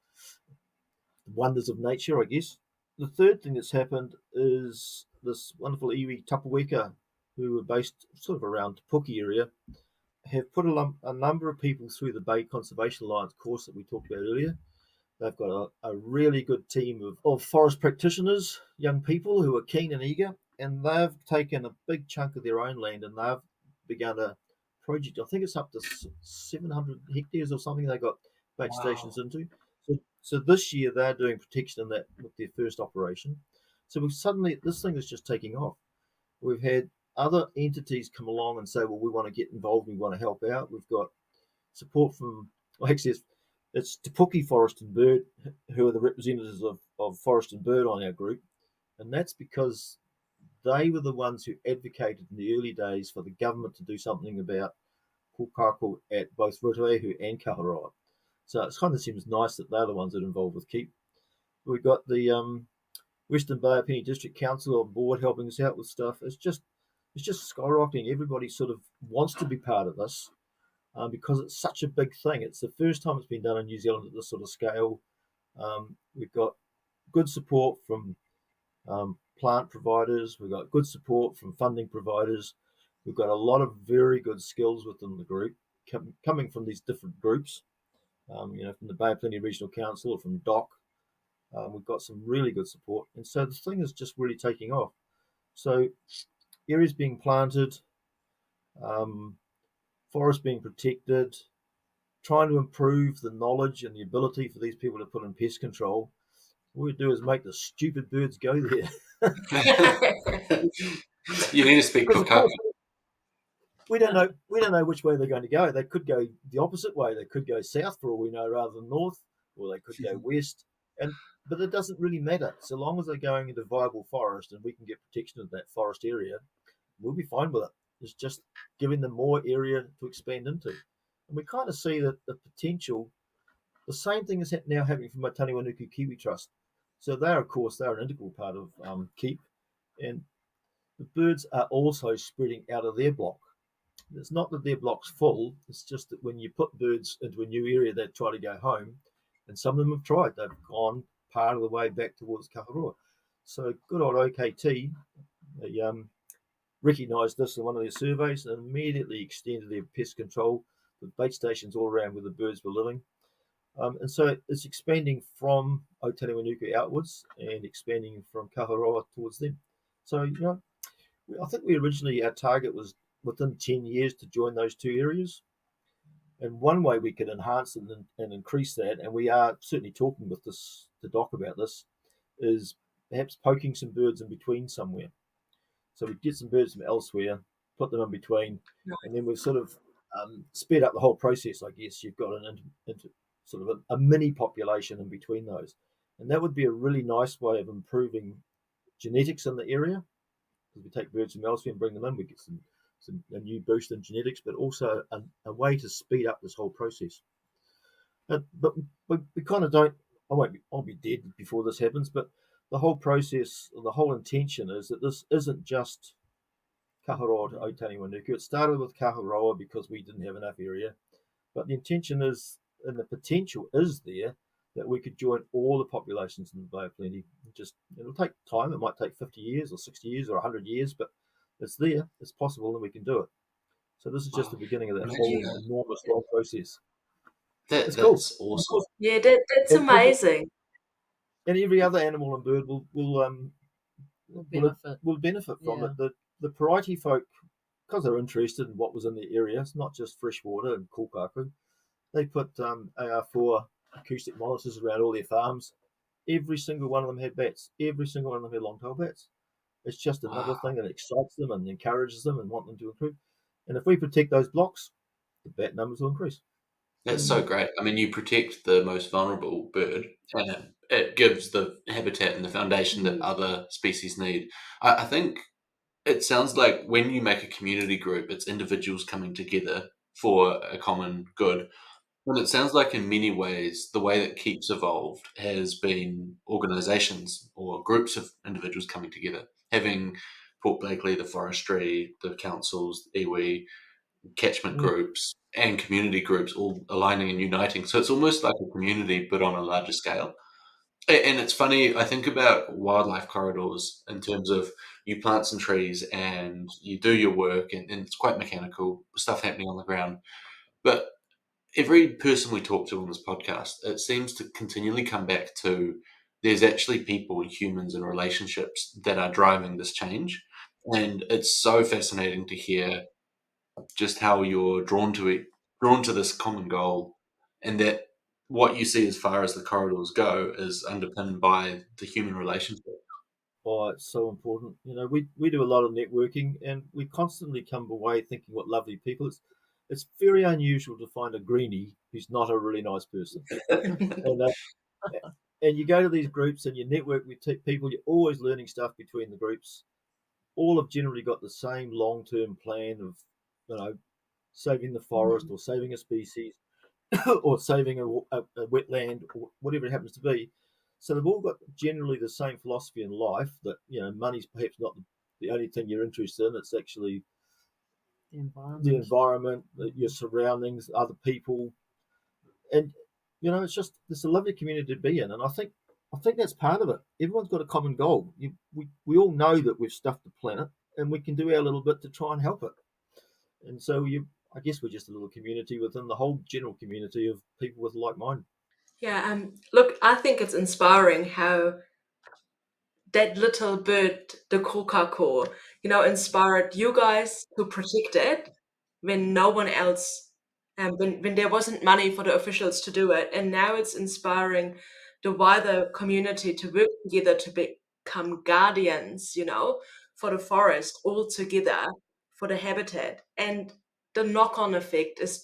wonders of nature, I guess. The third thing that's happened is this wonderful iwi Tapaweka, who are based sort of around Te Puke area, have put a number of people through the Bay Conservation Alliance course that we talked about earlier. They've got a really good team of forest practitioners, young people who are keen and eager, and they've taken a big chunk of their own land and they've begun a project. I think it's up to 700 hectares or something they got bait stations into. So this year they're doing protection in that with their first operation. So this thing is just taking off. We've had other entities come along and say, well, we want to get involved, we want to help out. We've got support from, actually it's Te Puke Forest and Bird who are the representatives of Forest and Bird on our group. And that's because they were the ones who advocated in the early days for the government to do something about kōkako at both Rotorua and Kaharoa. So it kind of seems nice that they're the ones that are involved with keep. We've got the Western Bay of Plenty District Council on board helping us out with stuff. It's just skyrocketing. Everybody sort of wants to be part of this because it's such a big thing. It's the first time it's been done in New Zealand at this sort of scale. We've got good support from plant providers. We've got good support from funding providers. We've got a lot of very good skills within the group coming from these different groups. From the Bay of Plenty Regional Council or from DOC. We've got some really good support. And so the thing is just really taking off. So areas being planted, forests being protected, trying to improve the knowledge and the ability for these people to put in pest control. What we do is make the stupid birds go there. You need to speak kōkako. We don't know which way they're going to go. They could go the opposite way. They could go south for all we know rather than north, or they could go west. But it doesn't really matter. So long as they're going into viable forest and we can get protection of that forest area, we'll be fine with it. It's just giving them more area to expand into. And we kind of see that the potential, the same thing is now happening for my Taniwanuku Kiwi Trust. So they're an integral part of KEEP. And the birds are also spreading out of their block. It's not that their block's full. It's just that when you put birds into a new area, they try to go home. And some of them have tried. They've gone part of the way back towards Kaharoa. So good old OKT, they recognised this in one of their surveys and immediately extended their pest control with bait stations all around where the birds were living. And so it's expanding from Otaniwanuku outwards and expanding from Kaharoa towards them. So, I think our target was within 10 years to join those two areas. And one way we could enhance it and increase that, and we are certainly talking with the doc about this, is perhaps poking some birds in between somewhere. So we get some birds from elsewhere, put them in between, and then we've sort of sped up the whole process, I guess. You've got sort of a mini population in between those. And that would be a really nice way of improving genetics in the area. Because we take birds from elsewhere and bring them in, we get a new boost in genetics, but also a way to speed up this whole process. But we kind of don't. I'll be dead before this happens. But the whole process, the whole intention is that this isn't just Kaharoa to Otani Wanuku. It started with Kaharoa because we didn't have enough area, but the intention is, and the potential is there, that we could join all the populations in the Bay of Plenty. It'll take time. It might take 50 years or 60 years or 100 years, but it's there. It's possible, and we can do it. So this is just the beginning of that whole enormous long process. It's cool. That's awesome. Yeah, that's amazing. And every other animal and bird will benefit from it. The Paraiti folk, because they're interested in what was in the area, it's not just freshwater and kōkako. They put AR4 acoustic monitors around all their farms. Every single one of them had bats. Every single one of them had long-tailed bats. It's just another thing that excites them and encourages them and want them to improve. And if we protect those blocks, the bat numbers will increase. That's so great. I mean, you protect the most vulnerable bird, and it gives the habitat and the foundation that other species need. I think it sounds like when you make a community group, it's individuals coming together for a common good. And it sounds like in many ways, the way that Keep's evolved has been organisations or groups of individuals coming together, having Port Blakely, the forestry, the councils, iwi, catchment groups and community groups all aligning and uniting. So it's almost like a community, but on a larger scale. And it's funny, I think about wildlife corridors in terms of you plant some trees and you do your work, and it's quite mechanical, stuff happening on the ground. But every person we talk to on this podcast, it seems to continually come back to there's actually people, humans, and relationships that are driving this change. And it's so fascinating to hear just how you're drawn to it, drawn to this common goal, and that what you see as far as the corridors go is underpinned by the human relationship. Oh, it's so important. We do a lot of networking, and we constantly come away thinking what lovely people. It's very unusual to find a greenie who's not a really nice person. And you go to these groups and you network with people. You're always learning stuff between the groups. All have generally got the same long-term plan of, saving the forest or saving a species or saving a wetland or whatever it happens to be. So they've all got generally the same philosophy in life that, money's perhaps not the only thing you're interested in. It's actually the environment, your surroundings, other people. And, it's a lovely community to be in. And I think that's part of it. Everyone's got a common goal. We all know that we've stuffed the planet, and we can do our little bit to try and help it. And so I guess we're just a little community within the whole general community of people with like mind. Yeah, look, I think it's inspiring how that little bird, the kōkako, inspired you guys to protect it when no one else, when there wasn't money for the officials to do it. And now it's inspiring the wider community to work together to become guardians, for the forest all together, for the habitat. And the knock-on effect is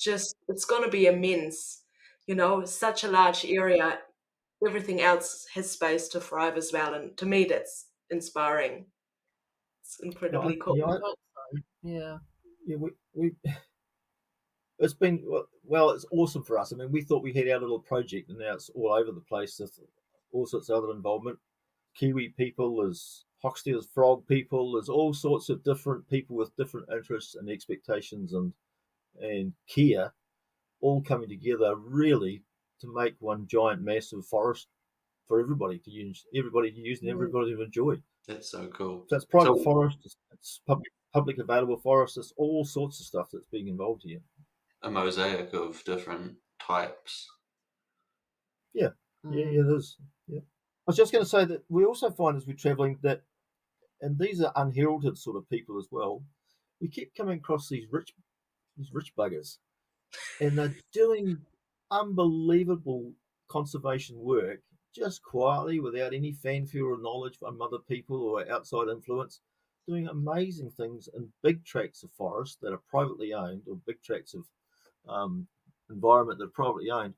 it's going to be immense, such a large area. Everything else has space to thrive as well. And to me, that's inspiring. It's incredibly cool. Yeah. We it's been, well, it's awesome for us. I mean, we thought we had our little project, and now it's all over the place. There's all sorts of other involvement. Kiwi people, there's Hoxtie, there's frog people, there's all sorts of different people with different interests and expectations and care, all coming together really to make one giant massive forest for everybody to use, and everybody to enjoy. That's so cool. So it's private forest, it's public available forest, it's all sorts of stuff that's being involved here. A mosaic of different types. Yeah, it is. Yeah. I was just going to say that we also find as we're travelling that, and these are unheralded sort of people as well, we keep coming across these rich buggers, and they're doing unbelievable conservation work just quietly without any fanfare or knowledge from other people or outside influence, doing amazing things in big tracts of forest that are privately owned, or big tracts of environment that are privately owned.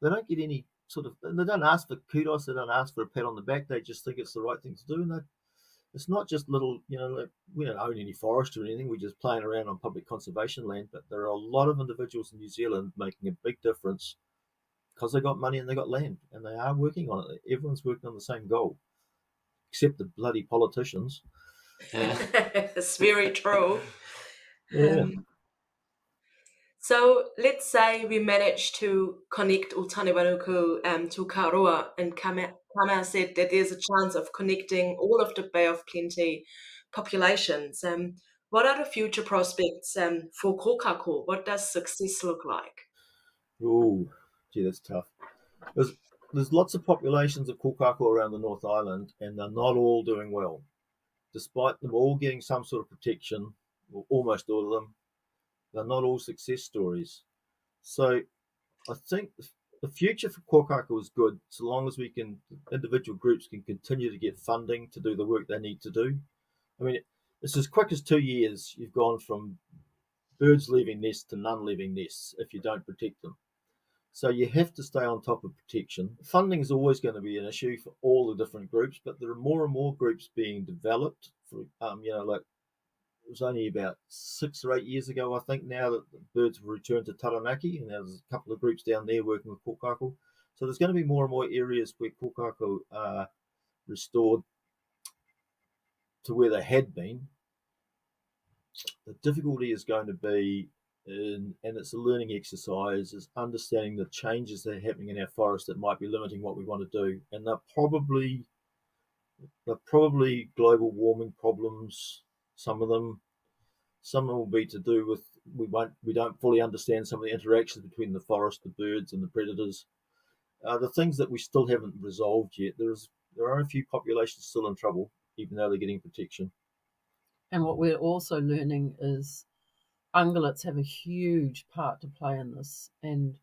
They don't get any they don't ask for kudos, they don't ask for a pat on the back, they just think it's the right thing to do. And it's not just little, like we don't own any forest or anything, we're just playing around on public conservation land, but there are a lot of individuals in New Zealand making a big difference because they got money and they got land, and they are working on it. Everyone's working on the same goal, except the bloody politicians. Yeah. It's very true. Yeah. So let's say we manage to connect Utanewanuku to Kaharoa, and Kama said that there's a chance of connecting all of the Bay of Plenty populations. What are the future prospects for Kōkako? What does success look like? Oh, gee, that's tough. There's lots of populations of kōkako around the North Island, and they're not all doing well. Despite them all getting some sort of protection, or almost all of them, they're not all success stories. So I think the future for kōkako is good, so long as individual groups can continue to get funding to do the work they need to do. I mean, it's as quick as 2 years you've gone from birds leaving nests to none leaving nests if you don't protect them. So you have to stay on top of protection. Funding is always going to be an issue for all the different groups, but there are more and more groups being developed. Like it was only about 6 or 8 years ago, I think, now that the birds have returned to Taranaki, and there's a couple of groups down there working with kōkako. So there's going to be more and more areas where kōkako are restored to where they had been. The difficulty is going to be, and it's a learning exercise, is understanding the changes that are happening in our forest that might be limiting what we want to do. And they're probably global warming problems. Some of them will be to do with we don't fully understand some of the interactions between the forest, the birds, and the predators. The things that we still haven't resolved yet. There are a few populations still in trouble, even though they're getting protection. And what we're also learning is ungulates have a huge part to play in this. And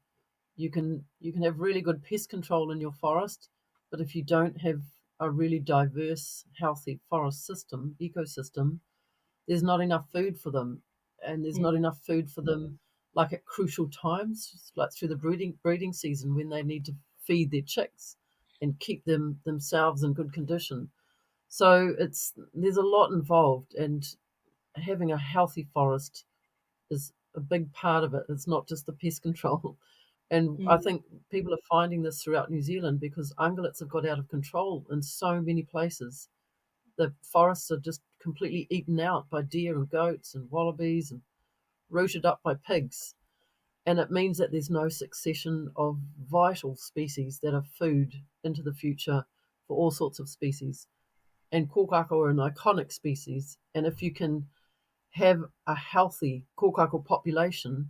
you can have really good pest control in your forest, but if you don't have a really diverse, healthy forest ecosystem, there's not enough food for them. And there's not enough food for them like at crucial times, like through the breeding season when they need to feed their chicks and keep themselves in good condition. So there's a lot involved, and having a healthy forest is a big part of it. It's not just the pest control. And I think people are finding this throughout New Zealand because ungulates have got out of control in so many places. The forests are just completely eaten out by deer and goats and wallabies and rooted up by pigs. And it means that there's no succession of vital species that are food into the future for all sorts of species. And kōkako are an iconic species. And if you can have a healthy kōkako population,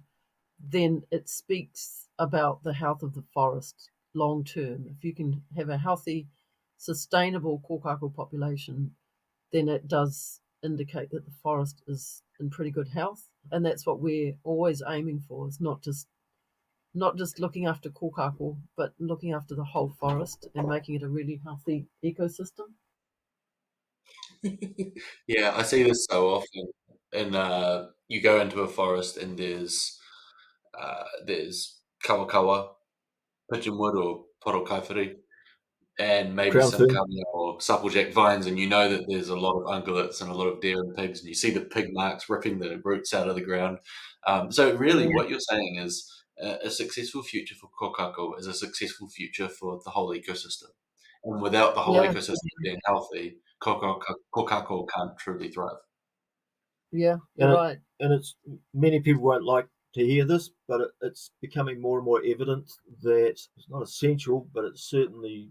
then it speaks about the health of the forest long term. If you can have a healthy, sustainable kōkako population, then it does indicate that the forest is in pretty good health. And that's what we're always aiming for, is not just looking after kōkako, but looking after the whole forest and making it a really healthy ecosystem. Yeah, I see this so often. And you go into a forest and there's kawakawa, pigeonwood, or porokaiwhiri, and maybe Crown some fern. kami or supplejack vines, and you know that there's a lot of ungulates and a lot of deer and pigs, and you see the pig marks ripping the roots out of the ground. So really, what you're saying is a successful future for kōkako is a successful future for the whole ecosystem. And without the whole Yeah, ecosystem being healthy, kōkako can't truly thrive. yeah, you're And right. it's many people won't like to hear this, but it's becoming more and more evident that it's not essential, but it's certainly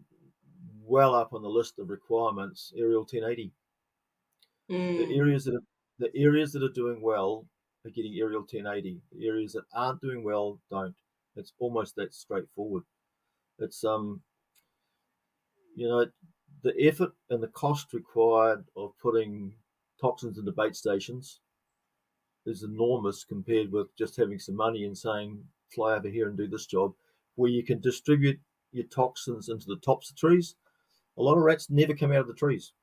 well up on the list of requirements. Aerial 1080. The areas that are doing well are getting aerial 1080. The areas that aren't doing well don't. It's almost that straightforward. It's the effort and the cost required of putting toxins into bait stations is enormous compared with just having some money and saying, fly over here and do this job, where you can distribute your toxins into the tops of trees. A lot of rats never come out of the trees.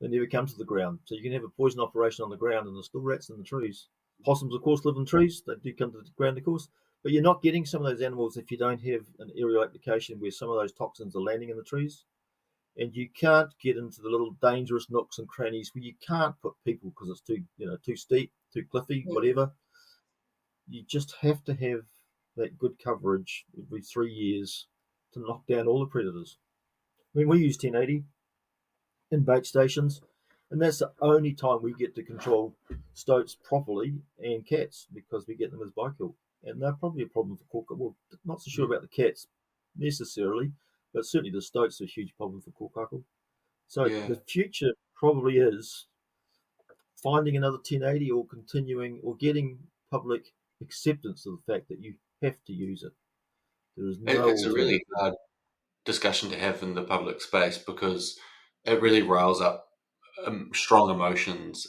They never come to the ground. So you can have a poison operation on the ground and there's still rats in the trees. Possums, of course, live in trees. They do come to the ground, of course. But you're not getting some of those animals if you don't have an aerial application where some of those toxins are landing in the trees. And you can't get into the little dangerous nooks and crannies where you can't put people because it's too steep, too cliffy, whatever. You just have to have that good coverage every 3 years to knock down all the predators. I mean, we use 1080 in bait stations. And that's the only time we get to control stoats properly and cats, because we get them as by-kill. And they're probably a problem for kōkako. Well, not so sure about the cats necessarily, but certainly the stoats are a huge problem for kōkako. So Yeah. the future probably is finding another 1080 or continuing or getting public acceptance of the fact that you have to use it. There is no It's a alternative. really hard discussion to have in the public space because it really riles up strong emotions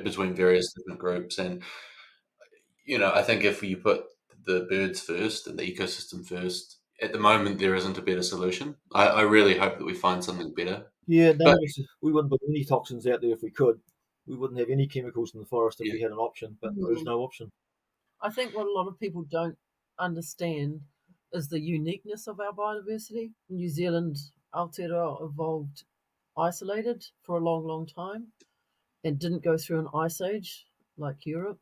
between various different groups. And, I think if you put the birds first and the ecosystem first, at the moment there isn't a better solution. I really hope that we find something better. Yeah, none But of us, we wouldn't put any toxins out there if we could. We wouldn't have any chemicals in the forest if yeah, we had an option, but there's no option. I think what a lot of people don't understand is the uniqueness of our biodiversity. New Zealand, Aotearoa evolved isolated for a long, long time and didn't go through an ice age like Europe.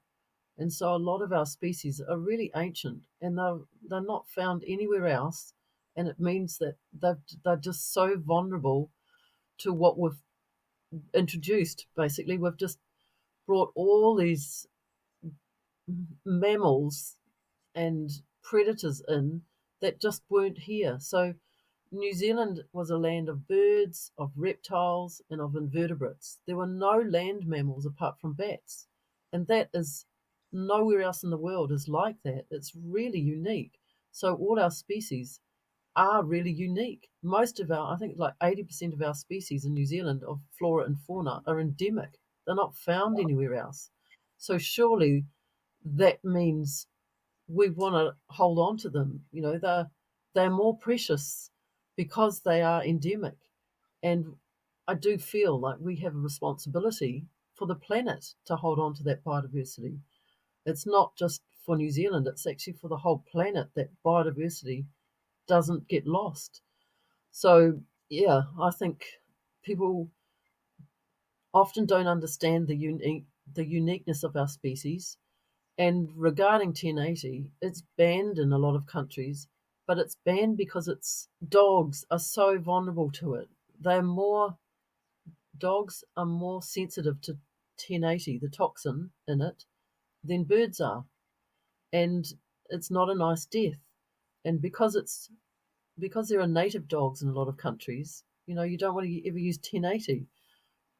And so a lot of our species are really ancient and they're not found anywhere else. And it means that they're just so vulnerable to what we've introduced. Basically, we've just brought all these mammals and predators in that just weren't here. So New Zealand was a land of birds, of reptiles, and of invertebrates. There were no land mammals apart from bats. And that is nowhere else in the world is like that. It's really unique. So all our species are really unique. Most of I think like 80% of our species in New Zealand of flora and fauna are endemic. They're not found anywhere else. So surely that means we want to hold on to them. They're more precious because they are endemic, and I do feel like we have a responsibility for the planet to hold on to that biodiversity. It's not just for New Zealand; it's actually for the whole planet that biodiversity doesn't get lost. So yeah, I think people often don't understand the uniqueness of our species. And regarding 1080, it's banned in a lot of countries, but it's banned because dogs are so vulnerable to it. Dogs are more sensitive to 1080, the toxin in it, than birds are. And it's not a nice death. And because there are native dogs in a lot of countries, you don't want to ever use 1080.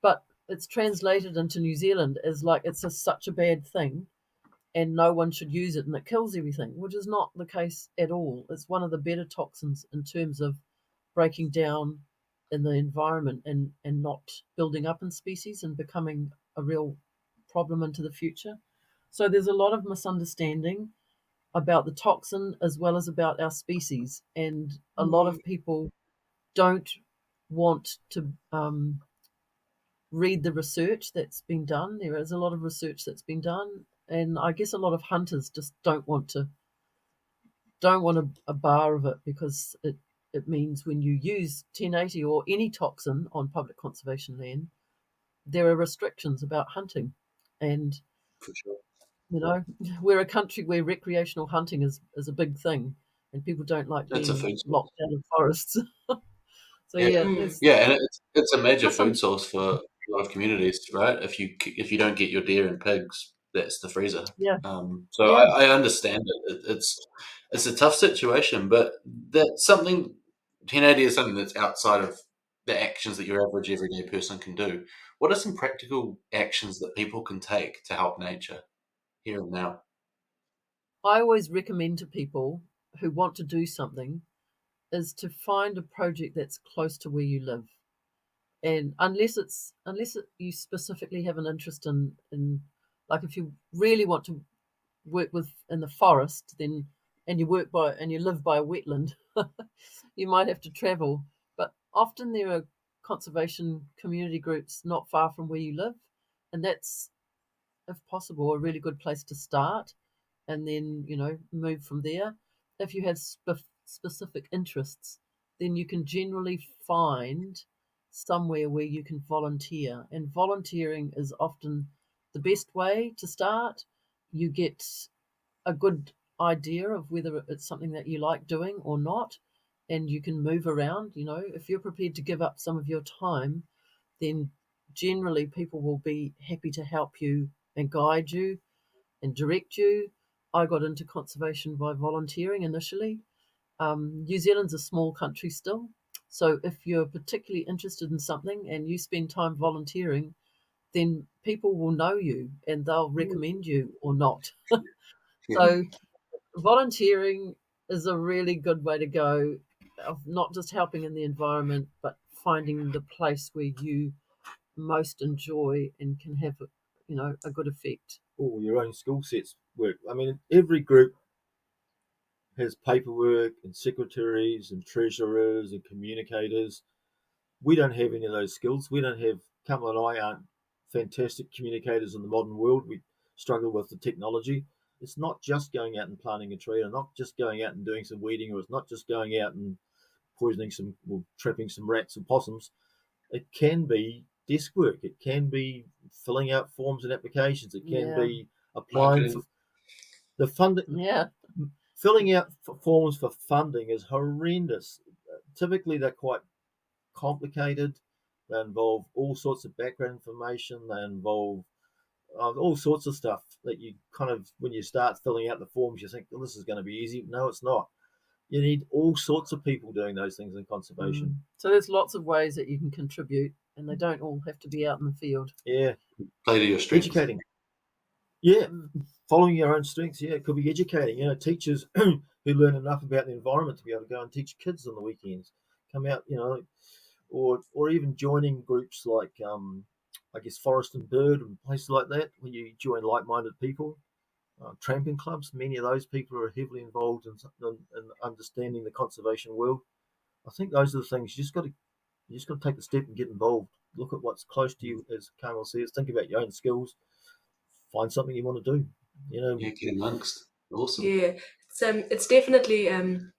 But it's translated into New Zealand as like such a bad thing and no one should use it and it kills everything, which is not the case at all. It's one of the better toxins in terms of breaking down in the environment and not building up in species and becoming a real problem into the future. So there's a lot of misunderstanding about the toxin as well as about our species, and a lot of people don't want to read the research that's been done. There is a lot of research that's been done, and I guess a lot of hunters just don't want a bar of it because it means when you use 1080 or any toxin on public conservation land, there are restrictions about hunting. And for sure. we're a country where recreational hunting is a big thing, and people don't like It's a being food source. locked out of forests. So Yeah, yeah, yeah, and it's a major some food source for a lot of communities, right? If you don't get your deer and pigs, that's the freezer. yeah, So yeah. I understand it. It's a tough situation, but that's something. 1080 is something that's outside of the actions that your average everyday person can do. What are some practical actions that people can take to help nature here and now? I always recommend to people who want to do something is to find a project that's close to where you live. And you specifically have an interest in like if you really want to work with in the forest, then and you live by a wetland, you might have to travel. But often there are conservation community groups not far from where you live, and that's, if possible, a really good place to start, and then move from there. If you have specific interests, then you can generally find somewhere where you can volunteer, and volunteering is often the best way to start. You get a good idea of whether it's something that you like doing or not, and you can move around. If you're prepared to give up some of your time, then generally people will be happy to help you and guide you and direct you. I got into conservation by volunteering initially. New Zealand's a small country still, so if you're particularly interested in something and you spend time volunteering, then people will know you and they'll recommend you or not. So volunteering is a really good way to go, of not just helping in the environment, but finding the place where you most enjoy and can have, a good effect. Or your own skill sets work. I mean, every group has paperwork and secretaries and treasurers and communicators. We don't have any of those skills. We don't have, Carmel and I aren't fantastic communicators in the modern world. We struggle with the technology. It's not just going out and planting a tree, or not just going out and doing some weeding, or it's not just going out and poisoning some, or trapping some rats and possums. It can be desk work. It can be filling out forms and applications. It can be applying for the funding. Yeah. Filling out forms for funding is horrendous. Typically, they're quite complicated. They involve all sorts of background information. They involve all sorts of stuff that you kind of, when you start filling out the forms, you think, well, this is going to be easy. No, it's not. You need all sorts of people doing those things in conservation. So there's lots of ways that you can contribute, and they don't all have to be out in the field. Yeah. Play to your strengths. Educating. Yeah. Following your own strengths. Yeah. It could be educating. Teachers who learn enough about the environment to be able to go and teach kids on the weekends. Come out, or even joining groups like, I guess, Forest and Bird and places like that, where you join like-minded people. Tramping clubs, many of those people are heavily involved in understanding the conservation world. I think those are the things you just got to take the step and get involved. Look at what's close to you, as Carmel says. Think about your own skills. Find something you want to do. Get amongst. Awesome. Yeah, it's definitely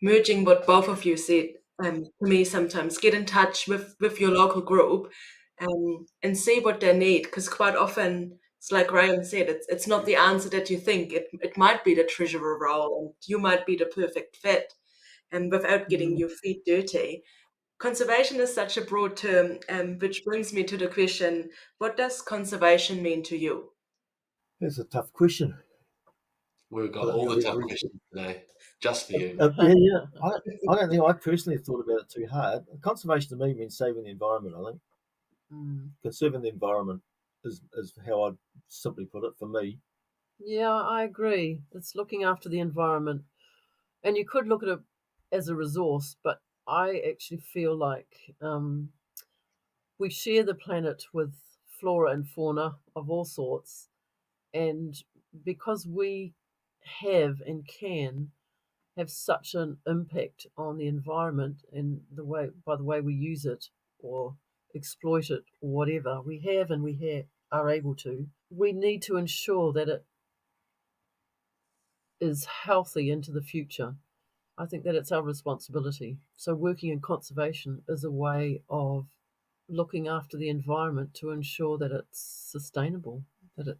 merging what both of you said. To me, sometimes get in touch with your local group and see what they need, because quite often it's like Graeme said, it's not the answer that you think. It might be the treasurer role, and you might be the perfect fit, and without getting your feet dirty. Conservation is such a broad term, which brings me to the question: what does conservation mean to you? That's a tough question. We've got all the tough questions today, just for you. Yeah. I don't think I personally have thought about it too hard. Conservation to me means saving the environment, I think. Conserving the environment is how I'd simply put it for me. Yeah, I agree. It's looking after the environment. And you could look at it as a resource, but I actually feel like we share the planet with flora and fauna of all sorts. And because we have and can have such an impact on the environment and by the way we use it or exploit it or whatever we have and are able to, we need to ensure that it is healthy into the future. I think that it's our responsibility. So working in conservation is a way of looking after the environment to ensure that it's sustainable, that it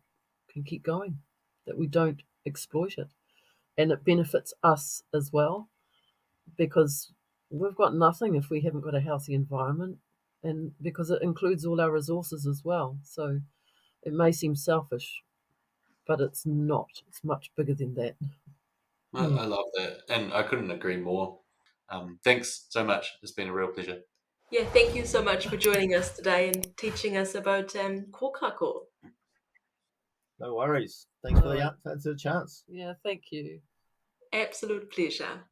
can keep going, that we don't exploit it. And it benefits us as well, because we've got nothing if we haven't got a healthy environment, and because it includes all our resources as well. So it may seem selfish, but it's not. It's much bigger than that. I love that, and I couldn't agree more. Thanks so much. It's been a real pleasure. Yeah, thank you so much for joining us today and teaching us about kōkako. No worries. Thanks for the chance. Yeah, thank you. Absolute pleasure.